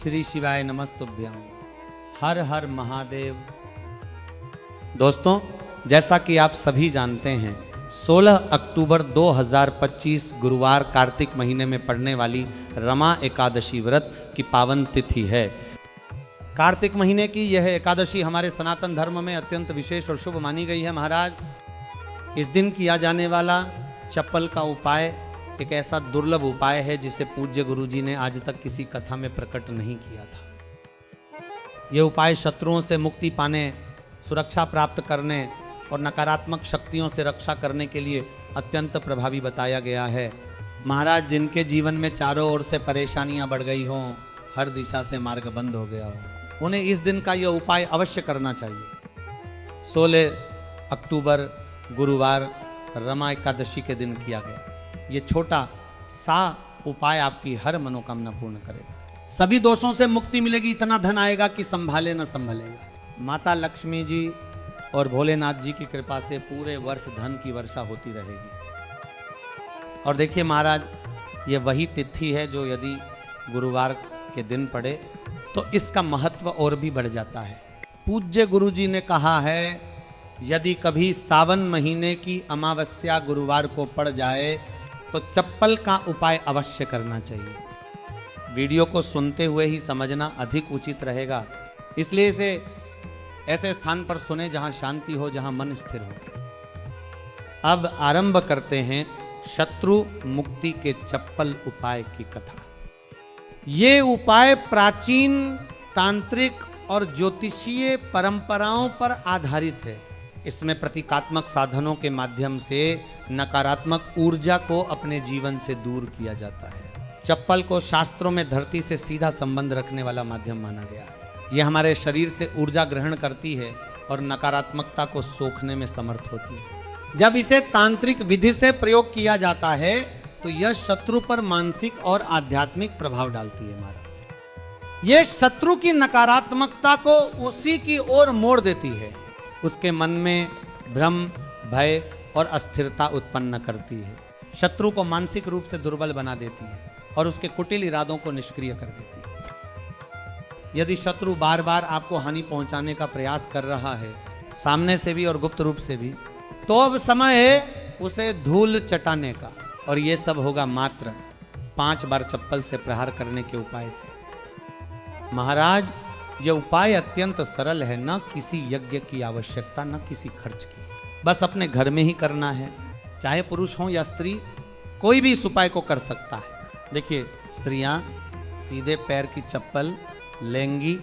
श्री शिवाय नमस्तुभ्यं। हर हर महादेव। दोस्तों, जैसा कि आप सभी जानते हैं, 16 अक्टूबर 2025 गुरुवार कार्तिक महीने में पड़ने वाली रमा एकादशी व्रत की पावन तिथि है। कार्तिक महीने की यह एकादशी हमारे सनातन धर्म में अत्यंत विशेष और शुभ मानी गई है। महाराज, इस दिन किया जाने वाला चप्पल का उपाय एक ऐसा दुर्लभ उपाय है जिसे पूज्य गुरुजी ने आज तक किसी कथा में प्रकट नहीं किया था। यह उपाय शत्रुओं से मुक्ति पाने, सुरक्षा प्राप्त करने और नकारात्मक शक्तियों से रक्षा करने के लिए अत्यंत प्रभावी बताया गया है। महाराज, जिनके जीवन में चारों ओर से परेशानियां बढ़ गई हों, हर दिशा से मार्ग बंद हो गया हो, उन्हें इस दिन का यह उपाय अवश्य करना चाहिए। 16 अक्टूबर गुरुवार रमा एकादशी के दिन किया गया। ये छोटा सा उपाय आपकी हर मनोकामना पूर्ण करेगा। सभी दोषों से मुक्ति मिलेगी, इतना धन आएगा कि संभाले न संभलेगा। माता लक्ष्मी जी और भोलेनाथ जी की कृपा से पूरे वर्ष धन की वर्षा होती रहेगी। और देखिए महाराज, ये वही तिथि है जो यदि गुरुवार के दिन पड़े तो इसका महत्व और भी बढ़ जाता है। पूज्य गुरुजी ने कहा है, यदि कभी सावन महीने की अमावस्या गुरुवार को पड़ जाए तो चप्पल का उपाय अवश्य करना चाहिए। वीडियो को सुनते हुए ही समझना अधिक उचित रहेगा, इसलिए इसे ऐसे स्थान पर सुने जहां शांति हो, जहां मन स्थिर हो। अब आरंभ करते हैं शत्रु मुक्ति के चप्पल उपाय की कथा। ये उपाय प्राचीन तांत्रिक और ज्योतिषीय परंपराओं पर आधारित है। इसमें प्रतीकात्मक साधनों के माध्यम से नकारात्मक ऊर्जा को अपने जीवन से दूर किया जाता है। चप्पल को शास्त्रों में धरती से सीधा संबंध रखने वाला माध्यम माना गया है। यह हमारे शरीर से ऊर्जा ग्रहण करती है और नकारात्मकता को सोखने में समर्थ होती है। जब इसे तांत्रिक विधि से प्रयोग किया जाता है तो यह शत्रु पर मानसिक और आध्यात्मिक प्रभाव डालती है। हमारा यह शत्रु की नकारात्मकता को उसी की ओर मोड़ देती है। उसके मन में भ्रम, भय और अस्थिरता उत्पन्न करती है। शत्रु को मानसिक रूप से दुर्बल बना देती है और उसके कुटिल इरादों को निष्क्रिय कर देती है। यदि शत्रु बार बार आपको हानि पहुंचाने का प्रयास कर रहा है, सामने से भी और गुप्त रूप से भी, तो अब समय है उसे धूल चटाने का। और यह सब होगा मात्र 5 बार चप्पल से प्रहार करने के उपाय से। महाराज, यह उपाय अत्यंत सरल है, न किसी यज्ञ की आवश्यकता, न किसी खर्च की। बस अपने घर में ही करना है। चाहे पुरुष हो या स्त्री, कोई भी इस उपाय को कर सकता है। देखिए, स्त्रियां सीधे पैर की चप्पल लेंगी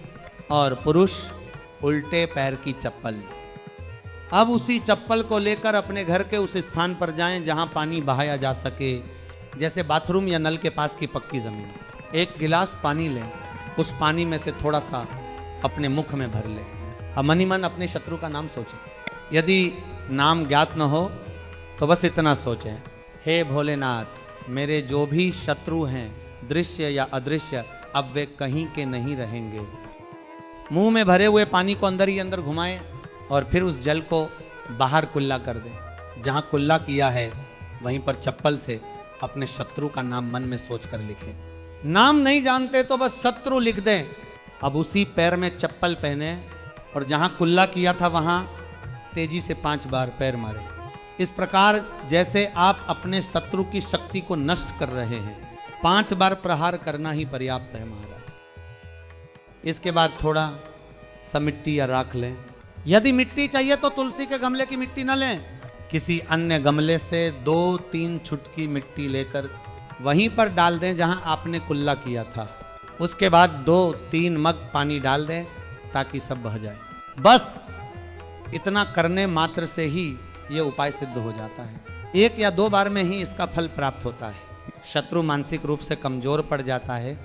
और पुरुष उल्टे पैर की चप्पल। अब उसी चप्पल को लेकर अपने घर के उस स्थान पर जाएं जहां पानी बहाया जा सके, जैसे बाथरूम या नल के पास की पक्की जमीन। एक गिलास पानी लें, उस पानी में से थोड़ा सा अपने मुख में भर ले। अब मन ही मन अपने शत्रु का नाम सोचें। यदि नाम ज्ञात न हो तो बस इतना सोचें, हे भोलेनाथ, मेरे जो भी शत्रु हैं, दृश्य या अदृश्य, अब वे कहीं के नहीं रहेंगे। मुंह में भरे हुए पानी को अंदर ही अंदर घुमाएं और फिर उस जल को बाहर कुल्ला कर दें। जहां कुल्ला किया है वहीं पर चप्पल से अपने शत्रु का नाम मन में सोचकर लिखें। नाम नहीं जानते तो बस शत्रु लिख दें। अब उसी पैर में चप्पल पहने और जहां कुल्ला किया था वहां तेजी से 5 बार पैर मारे। इस प्रकार जैसे आप अपने शत्रु की शक्ति को नष्ट कर रहे हैं। 5 बार प्रहार करना ही पर्याप्त है महाराज। इसके बाद थोड़ा सा मिट्टी या राख लें। यदि मिट्टी चाहिए तो तुलसी के गमले की मिट्टी न लें, किसी अन्य गमले से 2-3 चुटकी मिट्टी लेकर वहीं पर डाल दें जहां आपने कुल्ला किया था। उसके बाद 2-3 मग पानी डाल दें ताकि सब बह जाए। बस इतना करने मात्र से ही यह उपाय सिद्ध हो जाता है। 1 या 2 बार में ही इसका फल प्राप्त होता है। शत्रु मानसिक रूप से कमजोर पड़ जाता है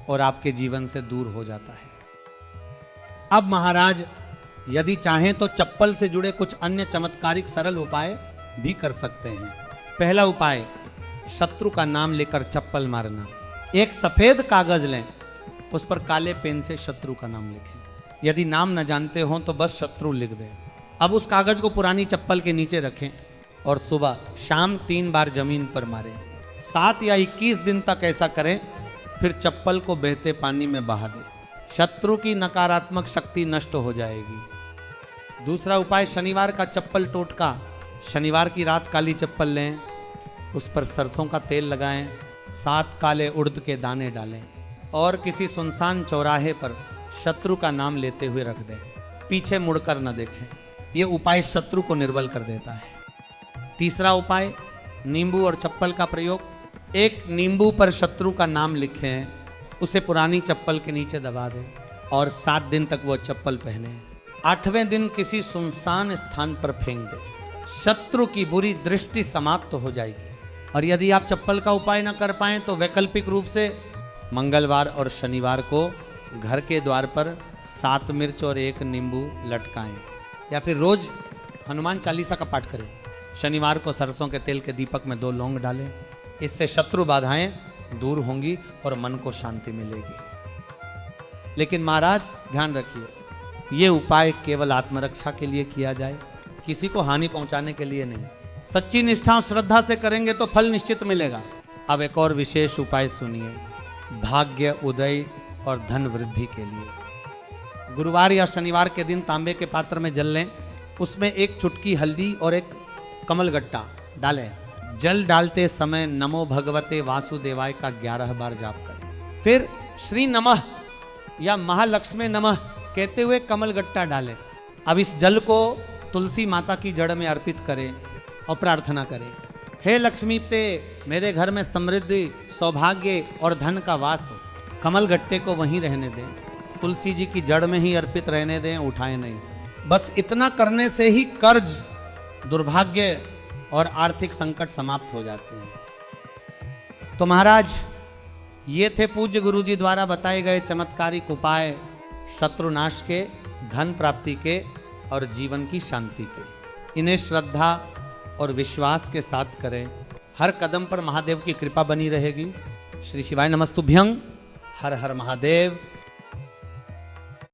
और आपके जीवन से दूर हो जाता है। अब महाराज, यदि चाहें तो चप्पल से जुड़े कुछ अन्य चमत्कारिक सरल उपाय भी कर सकते हैं। पहला उपाय, शत्रु का नाम लेकर चप्पल मारना। एक सफेद कागज लें, उस पर काले पेन से शत्रु का नाम लिखें। यदि नाम न जानते हो तो बस शत्रु लिख दें। अब उस कागज को पुरानी चप्पल के नीचे रखें और सुबह शाम 3 बार जमीन पर मारें। 7 या 21 दिन तक ऐसा करें फिर चप्पल को बहते पानी में बहा दे। शत्रु की नकारात्मक शक्ति नष्ट हो जाएगी। दूसरा उपाय, शनिवार का चप्पल टोटका। शनिवार की रात काली चप्पल लें, उस पर सरसों का तेल लगाएं, 7 काले उड़द के दाने डालें और किसी सुनसान चौराहे पर शत्रु का नाम लेते हुए रख दें। पीछे मुड़कर न देखें। यह उपाय शत्रु को निर्बल कर देता है। तीसरा उपाय, नींबू और चप्पल का प्रयोग। एक नींबू पर शत्रु का नाम लिखें, उसे पुरानी चप्पल के नीचे दबा दें और 7 दिन तक वो चप्पल पहने। 8वें दिन किसी सुनसान स्थान पर फेंक दें। शत्रु की बुरी दृष्टि समाप्त हो जाएगी। और यदि आप चप्पल का उपाय न कर पाएं तो वैकल्पिक रूप से मंगलवार और शनिवार को घर के द्वार पर 7 मिर्च और 1 नींबू लटकाएं, या फिर रोज हनुमान चालीसा का पाठ करें। शनिवार को सरसों के तेल के दीपक में 2 लौंग डालें। इससे शत्रु बाधाएं दूर होंगी और मन को शांति मिलेगी। लेकिन महाराज ध्यान रखिए, ये उपाय केवल आत्मरक्षा के लिए किया जाए, किसी को हानि पहुंचाने के लिए नहीं। सच्ची निष्ठा और श्रद्धा से करेंगे तो फल निश्चित मिलेगा। अब एक और विशेष उपाय सुनिए, भाग्य उदय और धन वृद्धि के लिए। गुरुवार या शनिवार के दिन तांबे के पात्र में जल लें, उसमें 1 चुटकी हल्दी और 1 कमलगट्टा डालें। जल डालते समय नमो भगवते वासुदेवाय का 11 बार जाप करें। फिर श्री नमः या महालक्ष्मी नमः कहते हुए कमलगट्टा डालें। अब इस जल को तुलसी माता की जड़ में अर्पित करें और प्रार्थना करें, हे लक्ष्मी ते मेरे घर में समृद्धि, सौभाग्य और धन का वास हो। कमलगट्टे को वहीं रहने दें, तुलसी जी की जड़ में ही अर्पित रहने दें, उठाएं नहीं। बस इतना करने से ही कर्ज, दुर्भाग्य और आर्थिक संकट समाप्त हो जाते हैं। तो महाराज, ये थे पूज्य गुरु जी द्वारा बताए गए चमत्कारिक उपाय शत्रुनाश के, धन प्राप्ति के और जीवन की शांति के। इन्हें श्रद्धा और विश्वास के साथ करें। हर कदम पर महादेव की कृपा बनी रहेगी। श्री शिवाय नमस्तुभ्यं। हर हर महादेव।